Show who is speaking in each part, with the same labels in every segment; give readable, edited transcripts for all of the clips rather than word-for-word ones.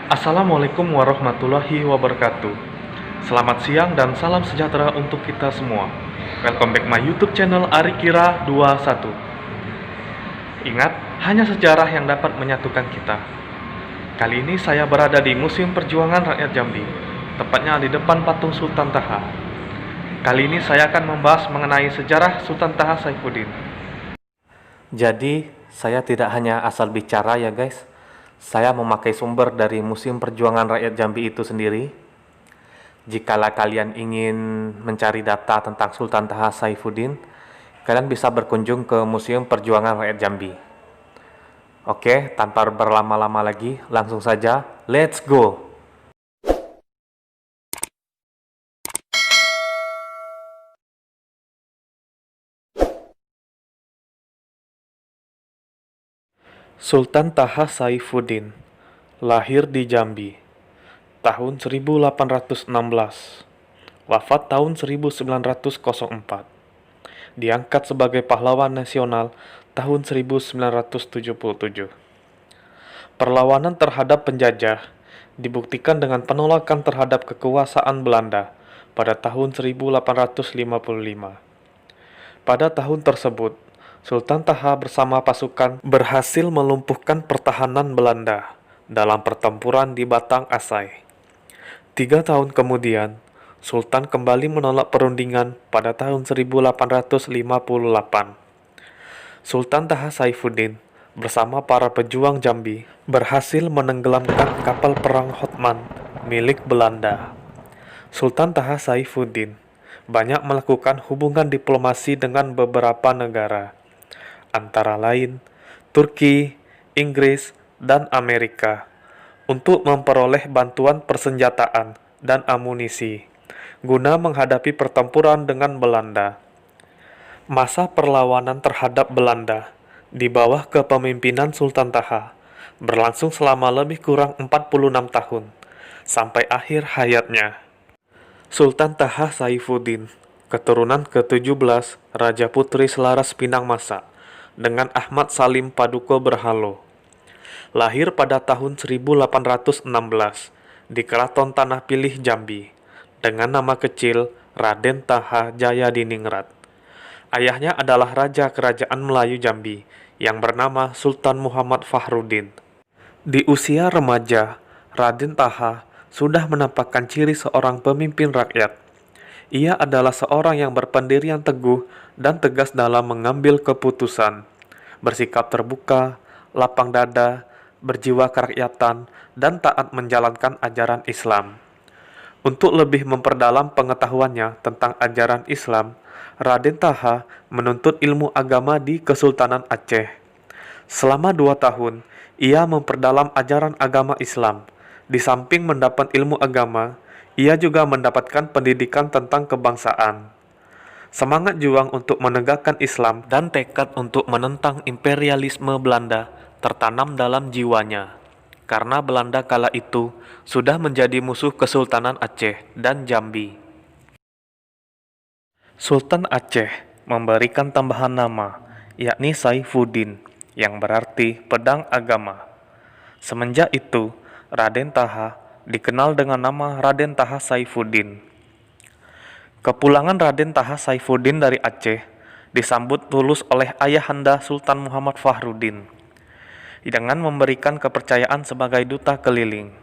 Speaker 1: Assalamualaikum warahmatullahi wabarakatuh. Selamat siang dan salam sejahtera untuk kita semua. Welcome back my YouTube channel Arikira 21. Ingat, hanya sejarah yang dapat menyatukan kita. Kali ini saya berada di Museum Perjuangan Rakyat Jambi, tepatnya di depan patung Sultan Taha. Kali ini saya akan membahas mengenai sejarah Sultan Taha Saifuddin. Jadi, saya tidak hanya asal bicara ya guys. Saya memakai sumber dari Museum Perjuangan Rakyat Jambi itu sendiri. Jikalau kalian ingin mencari data tentang Sultan Taha Saifuddin, kalian bisa berkunjung ke Museum Perjuangan Rakyat Jambi. Oke, tanpa berlama-lama lagi, langsung saja, let's go! Sultan Taha Saifuddin lahir di Jambi tahun 1816, wafat tahun 1904. Diangkat sebagai pahlawan nasional tahun 1977. Perlawanan terhadap penjajah dibuktikan dengan penolakan terhadap kekuasaan Belanda pada tahun 1855. Pada tahun tersebut, Sultan Taha bersama pasukan berhasil melumpuhkan pertahanan Belanda dalam pertempuran di Batang Asai. 3 tahun kemudian, Sultan kembali menolak perundingan pada tahun 1858. Sultan Taha Saifuddin bersama para pejuang Jambi berhasil menenggelamkan kapal perang Hotman milik Belanda. Sultan Taha Saifuddin banyak melakukan hubungan diplomasi dengan beberapa negara, antara lain Turki, Inggris, dan Amerika, untuk memperoleh bantuan persenjataan dan amunisi guna menghadapi pertempuran dengan Belanda. Masa perlawanan terhadap Belanda di bawah kepemimpinan Sultan Taha berlangsung selama lebih kurang 46 tahun, sampai akhir hayatnya. Sultan Taha Saifuddin, keturunan ke-17 Raja Putri Selaras Pinang Masa, dengan Ahmad Salim Paduka Berhalo. Lahir pada tahun 1816 di Keraton Tanah Pilih Jambi, dengan nama kecil Raden Taha Jayadiningrat. Ayahnya adalah Raja Kerajaan Melayu Jambi yang bernama Sultan Muhammad Fahruddin. Di usia remaja, Raden Taha sudah menampakkan ciri seorang pemimpin rakyat. Ia adalah seorang yang berpendirian teguh dan tegas dalam mengambil keputusan, bersikap terbuka, lapang dada, berjiwa kerakyatan, dan taat menjalankan ajaran Islam. Untuk lebih memperdalam pengetahuannya tentang ajaran Islam, Raden Taha menuntut ilmu agama di Kesultanan Aceh. Selama 2 tahun, ia memperdalam ajaran agama Islam. Di samping mendapat ilmu agama, ia juga mendapatkan pendidikan tentang kebangsaan. Semangat juang untuk menegakkan Islam dan tekad untuk menentang imperialisme Belanda tertanam dalam jiwanya, karena Belanda kala itu sudah menjadi musuh Kesultanan Aceh dan Jambi. Sultan Aceh memberikan tambahan nama, yakni Saifuddin, yang berarti pedang agama. Semenjak itu, Raden Taha dikenal dengan nama Raden Taha Saifuddin. Kepulangan Raden Taha Saifuddin dari Aceh disambut tulus oleh ayahanda Sultan Muhammad Fahruddin dengan memberikan kepercayaan sebagai duta keliling.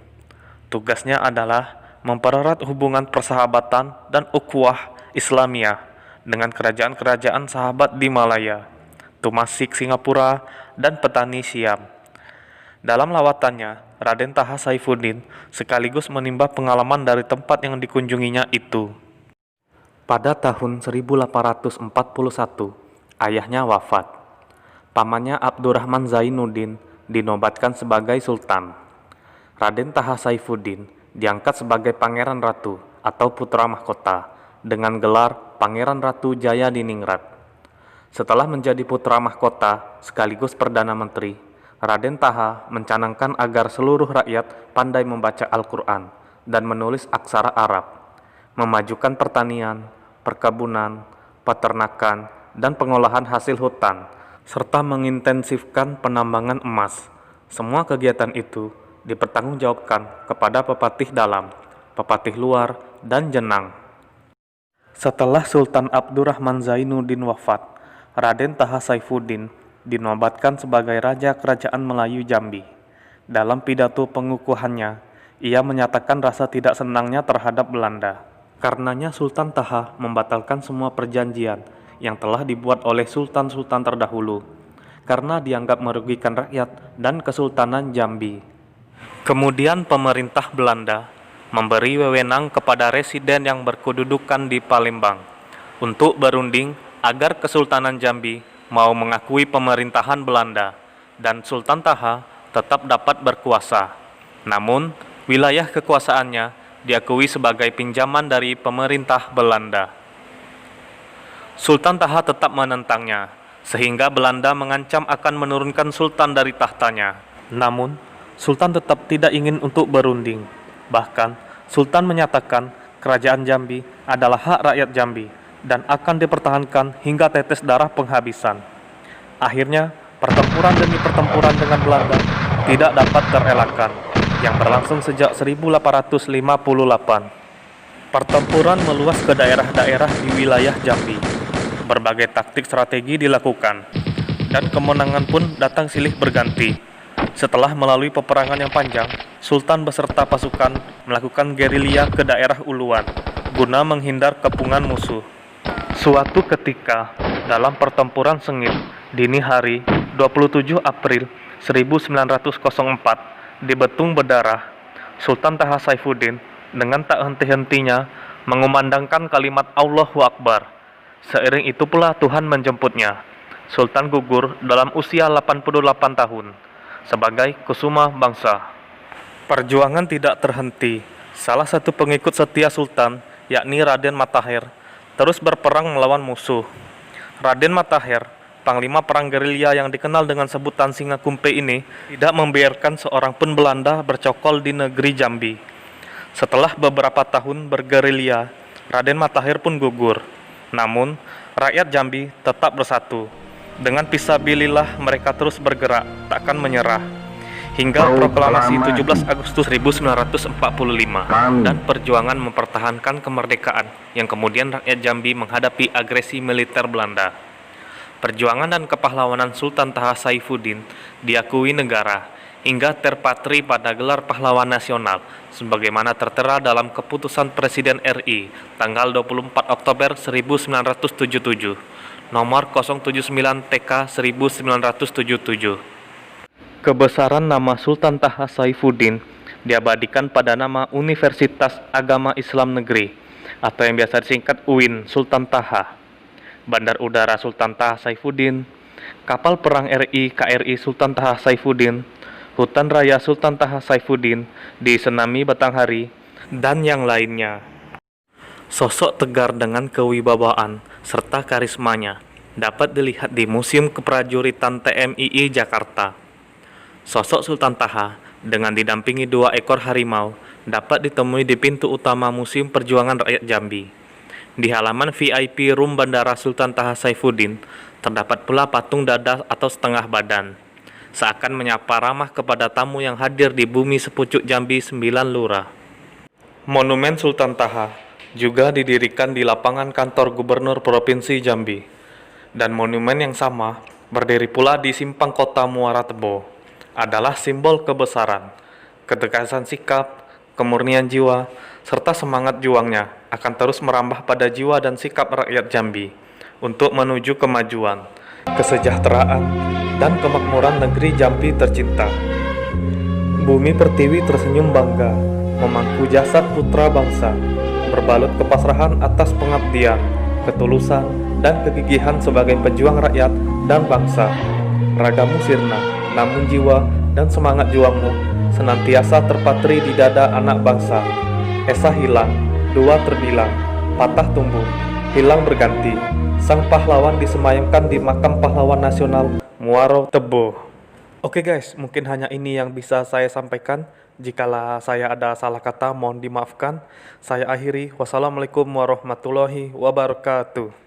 Speaker 1: Tugasnya adalah mempererat hubungan persahabatan dan ukhuwah Islamiyah dengan kerajaan-kerajaan sahabat di Malaya, Tumasik Singapura, dan Petani Siam. Dalam lawatannya, Raden Taha Saifuddin sekaligus menimba pengalaman dari tempat yang dikunjunginya itu. Pada tahun 1841, ayahnya wafat. Pamannya Abdurrahman Zainuddin dinobatkan sebagai sultan. Raden Taha Saifuddin diangkat sebagai Pangeran Ratu atau putra mahkota dengan gelar Pangeran Ratu Jayadiningrat. Setelah menjadi putra mahkota sekaligus Perdana Menteri, Raden Taha mencanangkan agar seluruh rakyat pandai membaca Al-Quran dan menulis aksara Arab, memajukan pertanian, perkebunan, peternakan, dan pengolahan hasil hutan, serta mengintensifkan penambangan emas. Semua kegiatan itu dipertanggungjawabkan kepada Pepatih Dalam, Pepatih Luar, dan Jenang. Setelah Sultan Abdurrahman Zainuddin wafat, Raden Taha Saifuddin dinobatkan sebagai Raja Kerajaan Melayu Jambi. Dalam pidato pengukuhannya, ia menyatakan rasa tidak senangnya terhadap Belanda. Karenanya Sultan Taha membatalkan semua perjanjian yang telah dibuat oleh sultan-sultan terdahulu, karena dianggap merugikan rakyat dan Kesultanan Jambi. Kemudian pemerintah Belanda memberi wewenang kepada residen yang berkedudukan di Palembang untuk berunding agar Kesultanan Jambi mau mengakui pemerintahan Belanda dan Sultan Taha tetap dapat berkuasa. Namun, wilayah kekuasaannya diakui sebagai pinjaman dari pemerintah Belanda. Sultan Taha tetap menentangnya, sehingga Belanda mengancam akan menurunkan Sultan dari tahtanya. Namun, Sultan tetap tidak ingin untuk berunding. Bahkan, Sultan menyatakan kerajaan Jambi adalah hak rakyat Jambi dan akan dipertahankan hingga tetes darah penghabisan. Akhirnya, pertempuran demi pertempuran dengan Belanda tidak dapat terelakkan, yang berlangsung sejak 1858. Pertempuran meluas ke daerah-daerah di wilayah Jambi. Berbagai taktik strategi dilakukan, dan kemenangan pun datang silih berganti. Setelah melalui peperangan yang panjang, Sultan beserta pasukan melakukan gerilya ke daerah Uluan, guna menghindar kepungan musuh. Suatu ketika, dalam pertempuran sengit, dini hari 27 April 1904, di Betung Bedarah, Sultan Taha Saifuddin dengan tak henti-hentinya mengumandangkan kalimat Allahu Akbar. Seiring itu pula Tuhan menjemputnya. Sultan gugur dalam usia 88 tahun. Sebagai kusuma bangsa. Perjuangan tidak terhenti. Salah satu pengikut setia Sultan, yakni Raden Matahir, terus berperang melawan musuh. Raden Matahir, panglima perang gerilya yang dikenal dengan sebutan Singa Kumpe ini, tidak membiarkan seorang pun Belanda bercokol di negeri Jambi. Setelah beberapa tahun bergerilya, Raden Matahir pun gugur. Namun, rakyat Jambi tetap bersatu. Dengan fisabilillah mereka terus bergerak, takkan menyerah. Hingga proklamasi 17 Agustus 1945 dan perjuangan mempertahankan kemerdekaan yang kemudian rakyat Jambi menghadapi agresi militer Belanda. Perjuangan dan kepahlawanan Sultan Taha Saifuddin diakui negara hingga terpatri pada gelar pahlawan nasional sebagaimana tertera dalam keputusan Presiden RI tanggal 24 Oktober 1977 nomor 079 TK 1977. Kebesaran nama Sultan Taha Saifuddin diabadikan pada nama Universitas Agama Islam Negeri atau yang biasa disingkat UIN Sultan Taha. Bandar Udara Sultan Taha Saifuddin, kapal perang RI KRI Sultan Taha Saifuddin, Hutan Raya Sultan Taha Saifuddin di Senami Batanghari, dan yang lainnya. Sosok tegar dengan kewibawaan serta karismanya dapat dilihat di Museum Keprajuritan TMII Jakarta. Sosok Sultan Taha dengan didampingi 2 ekor harimau dapat ditemui di pintu utama Museum Perjuangan Rakyat Jambi. Di halaman VIP Room Bandara Sultan Taha Saifuddin terdapat pula patung dada atau setengah badan, seakan menyapa ramah kepada tamu yang hadir di bumi sepucuk Jambi 9 Lurah. Monumen Sultan Taha juga didirikan di lapangan kantor Gubernur Provinsi Jambi, dan monumen yang sama berdiri pula di Simpang Kota Muara Tebo, adalah simbol kebesaran, ketegasan sikap, kemurnian jiwa, serta semangat juangnya akan terus merambah pada jiwa dan sikap rakyat Jambi untuk menuju kemajuan, kesejahteraan, dan kemakmuran negeri Jambi tercinta. Bumi Pertiwi tersenyum bangga, memangku jasad putra bangsa, berbalut kepasrahan atas pengabdian, ketulusan, dan kegigihan sebagai pejuang rakyat dan bangsa. Ragamu sirna, namun jiwa dan semangat juangmu senantiasa terpatri di dada anak bangsa. Esa hilang, dua terbilang, patah tumbuh, hilang berganti. Sang pahlawan disemayamkan di Makam Pahlawan Nasional Muaro Tebo. Oke guys, mungkin hanya ini yang bisa saya sampaikan. Jikalau saya ada salah kata, mohon dimaafkan. Saya akhiri. Wassalamualaikum warahmatullahi wabarakatuh.